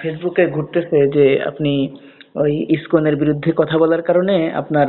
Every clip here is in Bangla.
ফেসবুকে ঘুরতেছে যে আপনি ওই ইসকনের বিরুদ্ধে কথা বলার কারণে আপনার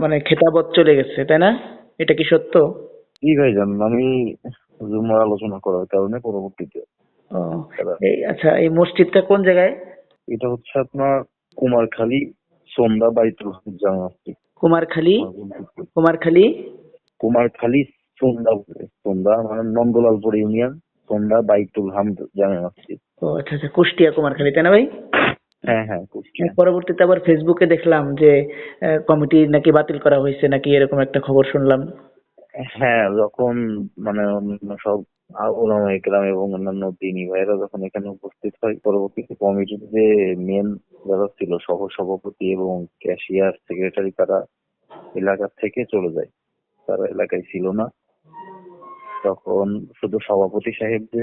মানে খেতাবত চলে গেছে, তাই না? এটা কি সত্য? জি ভাইজান, আমি জুমার আলোচনা করার কারণে পরবর্তীতে ও, তারা আচ্ছা, এই মসজিদটা কোন জায়গায়? এটা হচ্ছে আপনার কুমারখালী সন্ধ্যা বাইতুল হামিদ জামে মসজিদ। কুমারখালী? আমার বন্ধু কুমারখালী? কুমারখালী সন্ধ্যা সন্ধ্যা মানে নন্দলালপুর ইউনিয়ন সন্ধ্যা বাইতুল হামদ জামে মসজিদ। ও আচ্ছা আচ্ছা, কুষ্টিয়া কুমারখালী, তাই না ভাই? হ্যাঁ হ্যাঁ, কুষ্টিয়া। পরবর্তীতে আবার ফেসবুকে দেখলাম যে কমিটি নাকি বাতিল করা হয়েছে, নাকি এরকম একটা খবর শুনলাম। হ্যাঁ, যখন মানে অন্যান্য সব ওলামা ইকরাম এবং অন্যান্য দ্বীনী ভাইয়েরা যখন এখানে উপস্থিত হয়, পরবর্তীতে কমিটির যে মেন যারা ছিল সহ সভাপতি এবং ক্যাশিয়ার সেক্রেটারি তারা এলাকা থেকে চলে যায়, তারা এলাকায় ছিল না। তখন শুধু সভাপতি সাহেব যে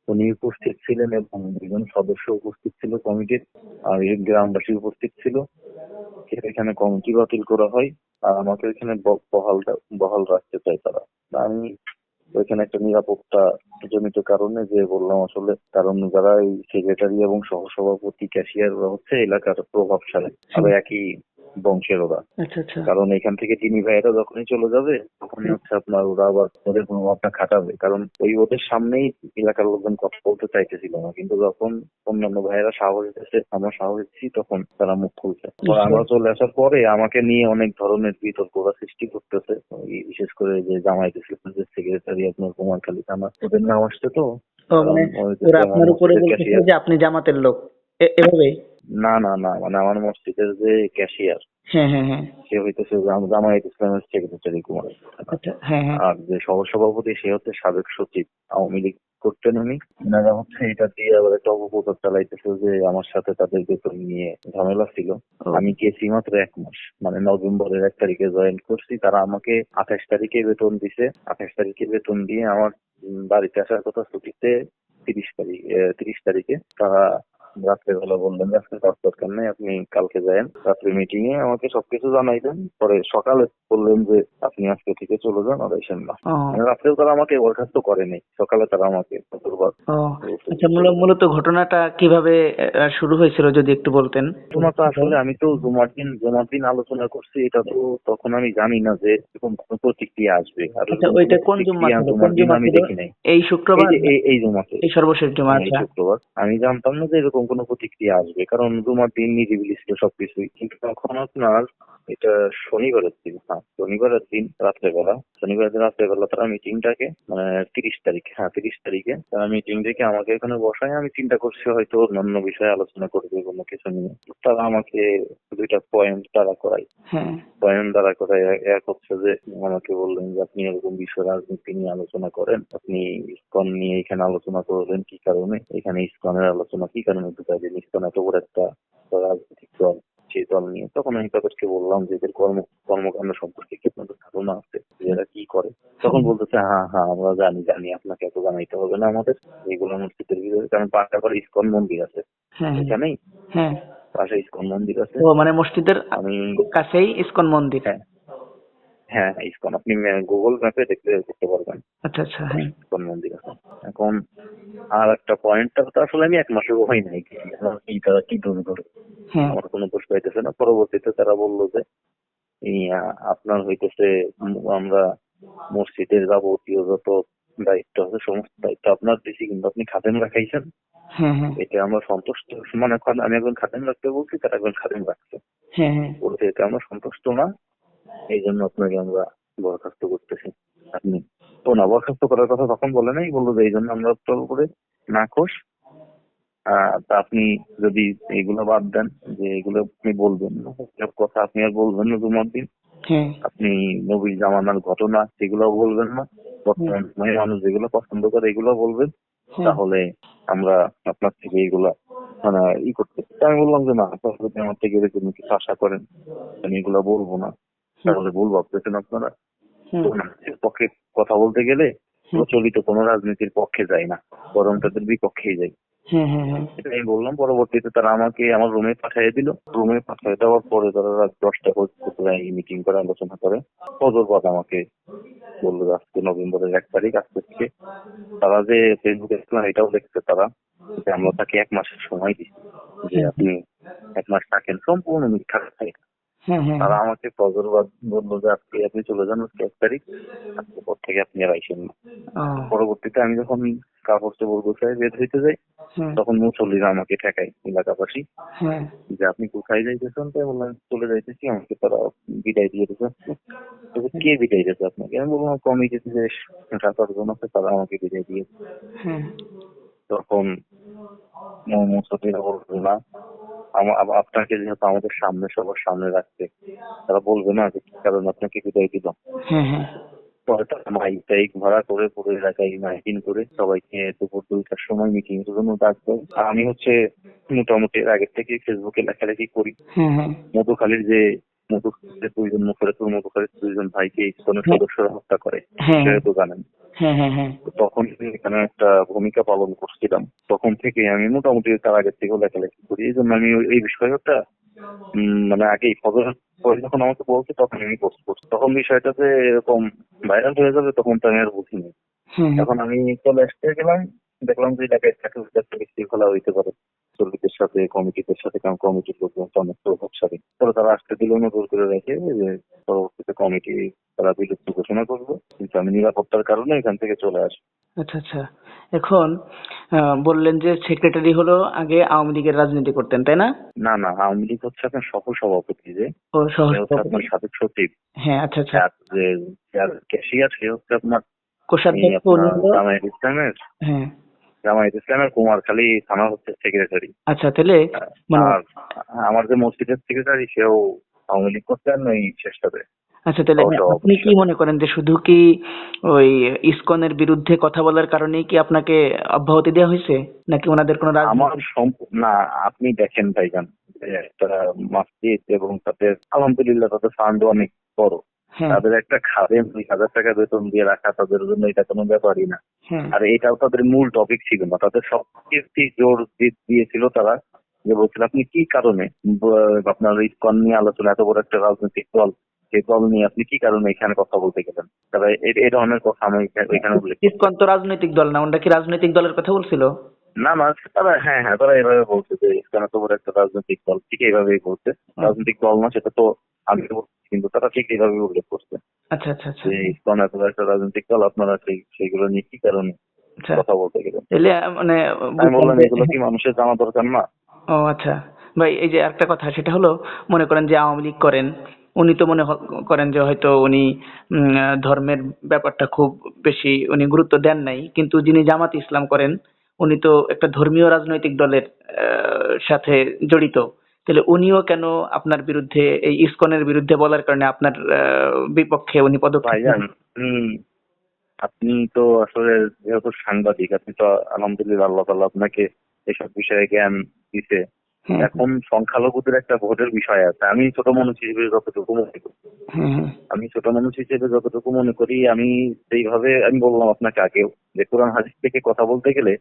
উনি উপস্থিত ছিলেন এবং দুজন সদস্য উপস্থিত ছিল কমিটির, আর এই গ্রামবাসী উপস্থিত ছিল। এখানে কমিটি বাতিল করা হয় আর আমাকে এখানে বহাল রাখতে চায় তারা। তা আমি ওইখানে একটা নিরাপত্তা জনিত কারণে যে বললাম আসলে, কারণ যারা এই সেক্রেটারি এবং সহসভাপতি ক্যাশিয়ার হচ্ছে এলাকার প্রভাবশালী, আর একই বংশের ওরা। আচ্ছা আচ্ছা। কারণ এখান থেকে তিনি ভাইয়েরা যখনই চলে যাবে তখনই হচ্ছে আপনার ওরা আবার ওদের প্রভাবটা খাটাবে, কারণ ওই ওদের সামনেই এলাকার লোকজন কথা বলতে চাইতেছিল না, কিন্তু যখন অন্যান্য ভাইয়েরা সাহস দিতেছে, আমরা সাহস দিচ্ছি, তখন তারা মুখ খুলছে। আমরা চলে আসার পরে আমাকে নিয়ে অনেক ধরনের বিতর্ক ওরা সৃষ্টি করতেছে, বিশেষ করে যে জামায়াত ইসলামের সেক্রেটারি আপনার কুমারখালী থানা, ওদের নাম আসছে তো। ও, মানে ওরা আপনার উপরে বলতেছে যে আপনি জামাতের লোক, এভাবে? না না না, মানে আমার মসজিদের যে ক্যাশিয়ার, হ্যাঁ হ্যাঁ হ্যাঁ। সে হইতেছে জামায়াত ইসলামের সেক্রেটারি কুমার। আচ্ছা, হ্যাঁ হ্যাঁ। আর যে সহসভাপতি সে হচ্ছে সাবেক সচিব, আওয়ামী লীগ করতেন উনি। এনারা হচ্ছে এটা দিয়ে আবার একটা অপপ্রচার চালাইতেছে যে আমার সাথে তাদের বেতন নিয়ে ঝামেলা ছিল। আমি গেছি মাত্র 1 মাস, মানে নভেম্বরের 1 তারিখে জয়েন করছি, তারা আমাকে 28 তারিখে বেতন দিছে। 28 তারিখে বেতন দিয়ে আমার বাড়িতে আসার কথা ছুটিতে 30 তারিখে তারা রাত্রেবেলা বললেন আজকে কাজ দরকার নেই, আপনি কালকে যায়েন। রাত্রে মিটিং এ আমাকে সবকিছু জানাই দেন, পরে সকালে বললেন যে আপনি আজকে থেকে চলে যান, আর আসেন না। মানে রাত্রেও তারা আমাকে বরখাস্ত করেনি, সকালে তারা আমাকে আচ্ছা, মূলত ঘটনাটা কিভাবে শুরু হয়েছিল যদি একটু বলতেন। ঘটনা তো আসলে আমি তো জুমার দিন আলোচনা করছি, এটা তো তখন আমি জানি না যে এরকম কোনো প্রতিক্রিয়া আসবে। আর আচ্ছা, ওইটা কোন জুম্মা ছিল? কোন জুম্মা আমি ছিল? দেখি নাই। এই শুক্রবার? এই জুমাতে, এই সর্বশেষ জুমা? এই আচ্ছা। শুক্রবার। আমি জানতাম না যে এরকম কোনো প্রতিক্রিয়া আসবে, কারণ জুমার দিন নিরিবিলি ছিল সবকিছুই। কিন্তু তখন আপনার এটা শনিবারের দিন, হ্যাঁ শনিবারের দিন রাত্রেবেলা, তারা মিটিংটাকে মানে 30 তারিখে তারা মিটিং থেকে আমাকে এখানে বসায়। আমি চিন্তা করছি হয়তো অন্যান্য বিষয়ে আলোচনা করবে কোনো কিছু নিয়ে। তারা আমাকে 2টা পয়েন্ট দাঁড়া করায়। এক হচ্ছে যে আমাকে বললেন যে আপনি এরকম বিশ্ব রাজনীতি নিয়ে আলোচনা করেন, আপনি ইসকন নিয়ে এখানে আলোচনা করলেন কি কারণে, এখানে ইসকনের আলোচনা কি কারণে ঢুকাইলেন, ইসকন এত বড় একটা রাজনৈতিক দল, সেই দল নিয়ে। তখন আমি তাদেরকে বললাম যে এদের কর্মকাণ্ড সম্পর্কে কি আপনাদের ধারণা আছে, এরা কি করে? তখন বলতেছে হ্যাঁ হ্যাঁ আমরা জানি, আপনাকে এত জানাইতে হবে না আমাদের, এইগুলো মসজিদের ভিতরে, কারণ পাশে আবার ইসকন মন্দির আছে এখানেই, পাশে ইসকন মন্দির আছে। ও, মানে মসজিদের কাছেই ইসকন মন্দির? হ্যাঁ হ্যাঁ, ইসকন আপনি গুগল ম্যাপে দেখতে করতে পারবেন। আচ্ছা আচ্ছা। ইসকন মন্দির আছে। এখন আর একটা পয়েন্টটা তো আসলে আমি 1 মাসের হয় নাই, তারা কি দোষ করে, আমার কোনো দোষ পাইতেছে না। পরবর্তীতে তারা বললো যে আপনার হইতেছে আমরা মসজিদের যাবতীয় যত দায়িত্ব আছে সমস্ত দায়িত্ব আপনার দিছি, কিন্তু আপনি খাদেম রাখাইছেন, এটা আমরা সন্তুষ্ট। মানে আমি একজন খাদেম রাখতে বলছি, তারা একজন খাদেম রাখছে, বলছে এটা আমরা সন্তুষ্ট না, এই জন্য আপনাকে আমরা বরখাস্ত করতেছি। আপনি না বরখাস্ত করার কথা তখন বলে নাই, বললো যে এই জন্য আমরা তোর উপরে নাখোশ। তা আপনি যদি এগুলো বাদ দেন, যে এগুলো আপনি বলবেন না, সব কথা আপনি আর বলবেন না জুমার দিন, আপনি নবী জামানার ঘটনা সেগুলো বলবেন না, বর্তমান সময়ে মানুষ যেগুলো পছন্দ করে এগুলো বলবেন, তাহলে আমরা আপনার থেকে এগুলা মানে করতে। আমি বললাম যে না, আপনার যদি আমার থেকে এরকম কিছু আশা করেন আমি এগুলো বলবো না, তাহলে ভুল ভাবতেছেন আপনারা। পক্ষে কথা বলতে গেলে প্রচলিত কোনো রাজনীতির পক্ষে যায় না, বরং তাদের বিপক্ষেই যায়। হুম হুম হুম এটা আমি বললাম। পরবর্তীতে তারা আমাকে আমার রুমে পাঠিয়ে দিল। রুমে পাঠিয়ে দেওয়ার পরে তারা রাত 10টা পর্যন্ত মিটিং করে আলোচনা করে। ফজর পর আমাকে বললো যে আজকে নভেম্বরের 1 তারিখ আসতেছে। তারা যে ফেসবুকে দেখলাম এটাও দেখছে তারা যে আমরা তাকে 1 মাসের সময় দিচ্ছি যে হুম আপনি 1 মাস থাকেন, সম্পূর্ণ মিথ্যা কথা এটা। হুম হুম তারা আমাকে ফজর বাদ বললো যে আজকে আপনি চলে যান, আজকে 1 তারিখ, আজকে পর থেকে আপনি আর আইসেন না। ও পরবর্তীতে আমি যখন কাপড় চোপড় গোছায় বের হইতে যাই, হুম তখন মুসল্লিরা আমাকে ঠেকায়, এলাকাবাসী, হ্যাঁ যে আপনি কোথায় যাইতেছেন? তাই বললাম চলে যাইতেছি। আমাকে তারা বিদায় দিয়ে দিতে। কে বিদায় দিয়েছে আপনাকে? আমি বললাম কমিটিতে যে 7-8 জন আছে তারা আমাকে বিদায় দিয়েছে। হ্যাঁ তখন মুসল্লিরা বলবে না, আপনাকে যেহেতু আমাদের সামনে সবার সামনে রাখছে, তারা বলবে না যে কি কারণে আপনাকে বিদায় দিল। হ্যাঁ হ্যাঁ পরে তারা মাইক টাইক ভাড়া করে পুরো এলাকায় মাইকিং করে সবাইকে দুপুর 2টার সময় মিটিং এর জন্য ডাক দেয়। আর আমি হচ্ছে মোটামুটি এর আগের থেকে ফেসবুকে লেখালেখি করি। হ্যাঁ হ্যাঁ মধুখালীর যে মধুখালীর 2 জন মধুখালীর 2 জন ভাইকে ইসকনের হ্যাঁ সদস্যরা হত্যা করে, হ্যাঁ সেটা তো জানেন। হ্যাঁ হ্যাঁ হ্যাঁ তো তখন এখানে একটা ভূমিকা পালন করছিলাম। তখন থেকে আমি মোটামুটি তার আগের থেকেও লেখালেখি করি। এই জন্য আমি এই বিষয়টা মানে আগেই ফজরের পরে যখন আমাকে বলছে তখন আমি পোস্ট করছি। তখন বিষয়টা যে এরকম ভাইরাল হয়ে যাবে তখন তো আমি আর বুঝিনি। হ্যাঁ এখন আমি চলে আসতে গেলাম, দেখলাম যে এলাকায় একটা বিশৃঙ্খলা হইতে পারে শ্রমিকদের সাথে, কমিটিদের সাথে, কারণ কমিটির লোকজন তো অনেক প্রভাবশালী। পরে তারা আসতে দিল না, জোর করে রেখে যে পরবর্তীতে কমিটি তারা বিলুপ্ত ঘোষণা করবে, কিন্তু আমি নিরাপত্তার কারণে এখান থেকে চলে আসি। আচ্ছা আচ্ছা এখন বললেন যে সেক্রেটারি হলো আগে আওয়ামী লীগের রাজনীতি করতেন তাই না? না না, আওয়ামী লীগ হচ্ছে আপনার সহ সভাপতি, যে ও সহ সে হচ্ছে আপনার সভাপতি। সাবেক সচিব। হ্যাঁ আচ্ছা আচ্ছা আর যে যার ক্যাশিয়ার সে হচ্ছে আপনার এই কোষাধ্যক্ষ উনি আপনার হলো। হ্যাঁ জামায়াত ইসলামের কুমারখালী থানা হচ্ছে সেক্রেটারি। আচ্ছা তাহলে মানে আর আমার যে মসজিদের সেক্রেটারি সেও আওয়ামী লীগ করতেন ওই শেষটাতে আচ্ছা তাহলে আপনি সহসভাপতির কি সাথে। মনে করেন যে শুধু কি ওই ইসকনের বিরুদ্ধে কথা বলার কারণেই কি আপনাকে অব্যাহতি দেওয়া হয়েছে নাকি ওনাদের কোনো আমার রাজনৈতিক? না, আপনি দেখেন ভাইজান যে একটা মসজিদ এবং তাদের আলহামদুলিল্লাহ তাদের ফান্ড অনেক বড়। হ্যাঁ তাদের একটা খাদেম 2,000 টাকা বেতন দিয়ে রাখা তাদের জন্য এটা কোনো ব্যাপারই না। হ্যাঁ আর এটাও তাদের মূল টপিক ছিল না। তাদের সবচেয়ে জোর দিয়েছিল তারা, যে বলছিল আপনি কি কারণে আপনার ইসকন নিয়ে আলোচনা, এত বড় একটা রাজনৈতিক দল, সেই দল নিয়ে আপনি কি কারণে এখানে কথা বলতে গেলেন। তবে এই ধরনের কথা আমি এখানে উল্লেখ করতে। ইসকন তো রাজনৈতিক দল না, ওনারা কি রাজনৈতিক দলের কথা বলছিল? না না, তারা হ্যাঁ হ্যাঁ তারা এভাবে বলছে যে ইসকন এত বড় একটা রাজনৈতিক দল, ঠিক এইভাবেই বলছে। রাজনৈতিক দল না সেটা তো আমি বলছি, কিন্তু তারা ঠিক এইভাবে উল্লেখ করছে আচ্ছা আচ্ছা আচ্ছা যে ইসকন এত বড় একটা রাজনৈতিক দল, আপনারা সেইগুলো নিয়ে কি কারণে আচ্ছা কথা বলতে গেলেন। তাহলে মানে আমি বুঝলাম বললাম যে এগুলো কি মানুষের জানা দরকার না? ও আচ্ছা ভাই এই যে একটা কথা সেটা হলো মনে করেন যে আওয়ামী লীগ করেন উনি তো করেন যে হয়তো উনি ধর্মের ব্যাপারটা খুব বেশি উনি গুরুত্ব দেন নাই, কিন্তু যিনি জামাত ইসলাম করেন উনি তো একটা ধর্মীয় রাজনৈতিক দলের সাথে জড়িত। তাহলে উনিও কেন আপনার বিরুদ্ধে এই ইসকনের বিরুদ্ধে বলার কারণে আপনার বিপক্ষে উনি পদক্ষেপ ভাইজান নেন? আপনি তো আসলে যেহেতু সাংবাদিক, আপনি তো আলহামদুলিল্লাহ আল্লাহ তাআলা আপনাকে এসব বিষয়ে জ্ঞান দিছে। হ্যাঁ এখন সংখ্যালঘুদের একটা ভোটের বিষয় আছে। আমি ছোট মানুষ হিসেবে যতটুকু মনে করি, হ্যাঁ হ্যাঁ আমি সেইভাবে আমি বললাম আপনাকে আগেও যে কোরআন হাদিস থেকে কথা বলতে গেলে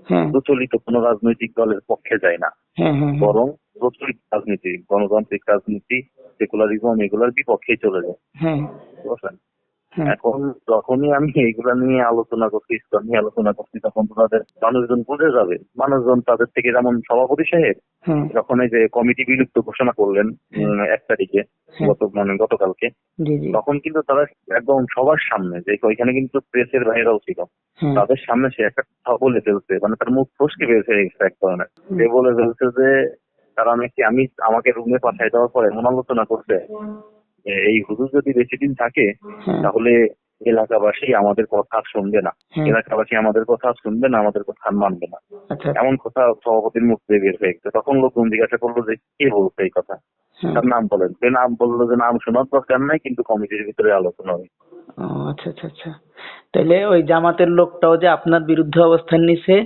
হ্যাঁ প্রচলিত কোনো রাজনৈতিক দলের পক্ষে যায় না, হ্যাঁ হ্যাঁ বরং প্রচলিত রাজনীতি, গণতান্ত্রিক রাজনীতি, সেকুলারিজম এগুলোর বিপক্ষেই চলে যায়। হ্যাঁ বুঝলেন? হ্যাঁ এখন যখনই আমি এইগুলা নিয়ে আলোচনা করছি, ইসলাম নিয়ে আলোচনা করছি, তখন তো তাদের মানুষজন বুঝে যাবে। মানুষজন তাদের থেকে, যেমন সভাপতি সাহেব হ্যাঁ যখন এই যে কমিটি বিলুপ্ত ঘোষণা করলেন 1 তারিখে, হ্যাঁ গতকালকে, জি জি তখন কিন্তু তারা একদম সবার সামনে, যে ওইখানে কিন্তু প্রেসের বাইরেও ছিল, হ্যাঁ তাদের সামনে সে একটা কথা বলে ফেলছে, মানে তার মুখ ফসকে বের হয়ে গেছে এক ধরনের। হুম, সে বলে ফেলছে যে তারা নাকি আমাকে রুমে পাঠিয়ে দেওয়ার পরে এমন আলোচনা করছে যে এই হুজুর যদি বেশি দিন থাকে হ্যাঁ তাহলে এলাকাবাসী আমাদের কথা আর শুনবে না, হ্যাঁ এলাকাবাসী আমাদের কথা আর শুনবে না, আমাদের কথা আর মানবে না। আচ্ছা এমন কথা সভাপতির মুখ দিয়ে বের হয়ে গেছে। তখন লোকজন জিজ্ঞাসা করলো যে কে বলছে এই কথা, হ্যাঁ তার নাম বলেন। সে নাম বললো যে নাম শোনার দরকার নাই, কিন্তু কমিটির ভিতরে আলোচনা হয়। ও আচ্ছা আচ্ছা আচ্ছা তাহলে ওই জামাতের লোকটাও যে আপনার বিরুদ্ধে অবস্থান নিছে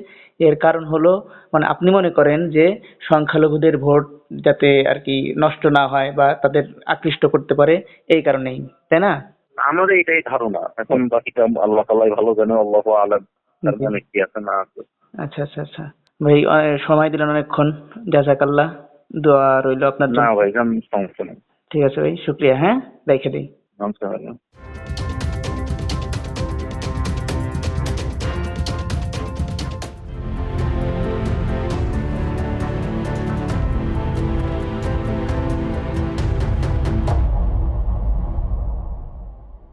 এর কারণ হলো মানে আপনি মনে করেন যে সংখ্যালঘুদের ভোট যাতে আর কি নষ্ট না হয় বা তাদের আকৃষ্ট করতে পারে এই কারণেই, তাই না? আমার এটাই ধারণা। এখন বাকিটা আল্লাহ তাআলাই ভালো জানে, আল্লাহু আলাম, তার জি। মানে কি আছে না আছে। আচ্ছা আচ্ছা আচ্ছা ভাই সময় দিলেন অনেকক্ষণ, জাজাকাল্লাহ, দোয়া রইল আপনার না জন্য। ভাই, সমস্যা নেই। ঠিক আছে ভাই, শুক্রিয়া, হ্যাঁ রেখে দিই। নমস্কার ভাই।